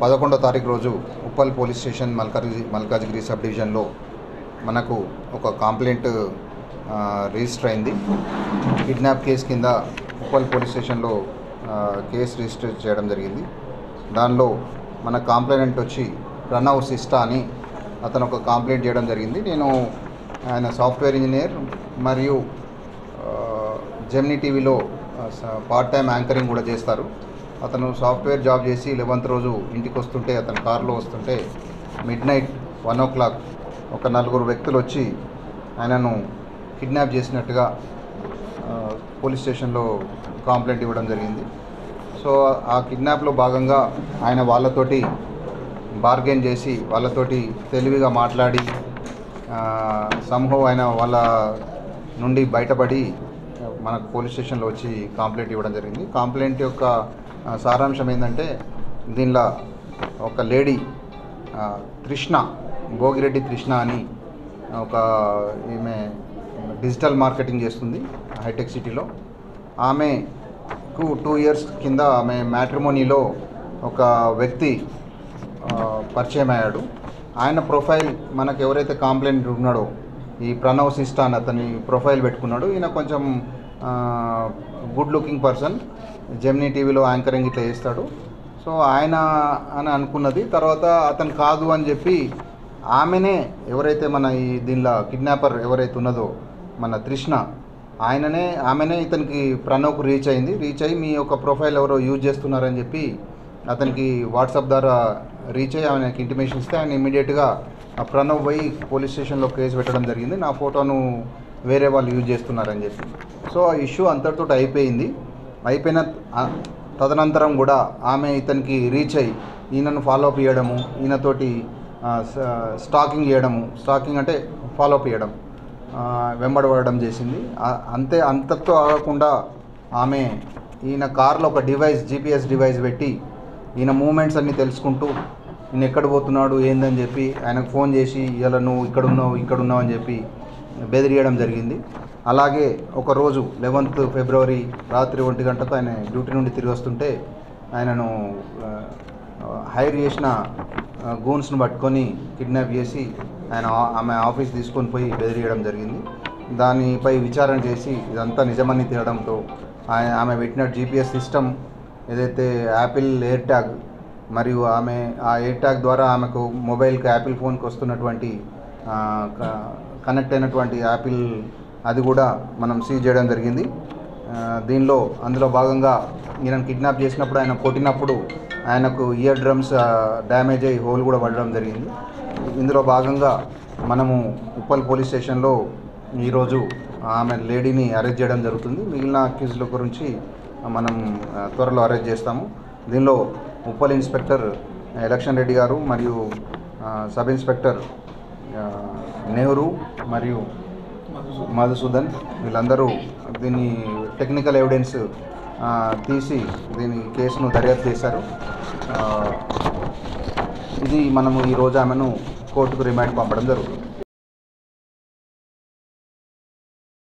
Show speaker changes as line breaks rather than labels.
11వ తారీఖు రోజు Uppal police station Malkajgiri sub డివిజన్లో మనకు ఒక కంప్లైంట్ రిజిస్టర్ అయింది. కిడ్నాప్ కేసు కింద ఉప్పల్ పోలీస్ స్టేషన్లో కేసు రిజిస్టర్ చేయడం జరిగింది. దానిలో మన కంప్లైంట్ వచ్చి ప్రణవ్ సిస్టా అని అతను ఒక కంప్లైంట్ చేయడం జరిగింది. ఆయన సాఫ్ట్వేర్ ఇంజనీర్ మరియు జెమినీ టీవీలో పార్ట్ టైం యాంకరింగ్ కూడా చేస్తారు. అతను సాఫ్ట్వేర్ జాబ్ చేసి 11th రోజు ఇంటికి వస్తుంటే అతను కారులో వస్తుంటే midnight 1 o'clock ఒక 4 వ్యక్తులు వచ్చి ఆయనను కిడ్నాప్ చేసినట్టుగా పోలీస్ స్టేషన్లో కంప్లైంట్ ఇవ్వడం జరిగింది. సో ఆ కిడ్నాప్లో భాగంగా ఆయన వాళ్ళతోటి బార్గెన్ చేసి వాళ్ళతోటి తెలివిగా మాట్లాడి సంహవ్ ఆయన వాళ్ళ నుండి బయటపడి మనకు పోలీస్ స్టేషన్లో వచ్చి కంప్లైంట్ ఇవ్వడం జరిగింది. కంప్లైంట్ యొక్క సారాంశం ఏంటంటే, దీనిలో ఒక లేడీ కృష్ణ భోగిరెడ్డి కృష్ణ అని ఈమె డిజిటల్ మార్కెటింగ్ చేస్తుంది హైటెక్ సిటీలో. ఆమెకు 2 years కింద ఆమె మ్యాట్రిమోనీలో ఒక వ్యక్తి పరిచయం అయ్యాడు. ఆయన ప్రొఫైల్ మనకు ఎవరైతే కంప్లైంట్ ఉన్నాడో ఈ ప్రణవ్ సిస్టా అని అతని ప్రొఫైల్ పెట్టుకున్నాడు. ఈయన కొంచెం గుడ్ లుకింగ్ పర్సన్, జెమినీ టీవీలో యాంకరింగ్ ఇట్లా చేస్తాడు. సో ఆయన అని అనుకున్నది. తర్వాత అతను కాదు అని చెప్పి ఆమెనే ఎవరైతే మన దీనిలో కిడ్నాపర్ ఎవరైతే ఉన్నదో మన కృష్ణ ఆమెనే ఇతనికి ప్రణవ్కు రీచ్ అయ్యి మీ యొక్క ప్రొఫైల్ ఎవరో యూజ్ చేస్తున్నారని చెప్పి అతనికి వాట్సాప్ ద్వారా రీచ్ అయ్యి ఆయనకి ఇంటిమేషన్ ఇస్తే ఆయన ఇమ్మీడియట్గా ప్రణవ్ పోయి పోలీస్ స్టేషన్లో కేసు పెట్టడం జరిగింది. నా ఫోటోను వేరే వాళ్ళు యూజ్ చేస్తున్నారని చెప్పి. సో ఆ ఇష్యూ అంతటితో అయిపోయిన తదనంతరం కూడా ఆమె ఇతనికి రీచ్ అయ్యి ఈయనను ఫాలోఅప్ చేయడము, ఈయనతోటి స్టాకింగ్ అంటే ఫాలోఅప్ చేయడం, వెంబడబడడం చేసింది. అంతతో ఆగకుండా ఆమె ఈయన కార్లో ఒక GPS డివైస్ పెట్టి ఈయన మూమెంట్స్ అన్నీ తెలుసుకుంటూ ఈయన ఎక్కడ పోతున్నాడు ఏందని చెప్పి ఆయనకు ఫోన్ చేసి ఇలా నువ్వు ఇక్కడున్నావు అని చెప్పి బెదిరియడం జరిగింది. అలాగే ఒకరోజు 11th February రాత్రి 1 గంటకు ఆయన డ్యూటీ నుండి తిరిగి వస్తుంటే ఆయనను హైర్ చేసిన గూన్స్ను పట్టుకొని కిడ్నాప్ చేసి ఆమె ఆఫీస్ తీసుకొని పోయి బెదిరియడం జరిగింది. దానిపై విచారణ చేసి ఇదంతా నిజమని తేలడంతో ఆమె పెట్టిన GPS సిస్టమ్ ఏదైతే యాపిల్ ఎయిర్ ట్యాగ్ మరియు ఆమె ఆ ఎయిర్ ట్యాగ్ ద్వారా ఆమెకు మొబైల్కి యాపిల్ ఫోన్కి వస్తున్నటువంటి కనెక్ట్ అయినటువంటి యాపిల్ అది కూడా మనం సీజ్ చేయడం జరిగింది. అందులో భాగంగా ఈయనను కిడ్నాప్ చేసినప్పుడు ఆయన కొట్టినప్పుడు ఆయనకు ఇయర్ డ్రమ్స్ డ్యామేజ్ అయ్యి హోల్ కూడా పడడం జరిగింది. ఇందులో భాగంగా మనము ఉప్పల్ పోలీస్ స్టేషన్లో ఈరోజు ఆమె లేడీని అరెస్ట్ చేయడం జరుగుతుంది. మిగిలిన అక్యూజ్ల గురించి మనం త్వరలో అరెస్ట్ చేస్తాము. దీనిలో ఉప్పల్ ఇన్స్పెక్టర్ ఎలక్షన్ రెడ్డి గారు మరియు సబ్ ఇన్స్పెక్టర్ నెహ్రూ మరియు మధుసూదన్ వీళ్ళందరూ దీన్ని టెక్నికల్ ఎవిడెన్స్ తీసి కేసును దర్యాప్తు చేశారు. ఇది మనము ఈరోజు ఆమెను కోర్టుకు రిమాండ్ పంపడం జరుగుతుంది.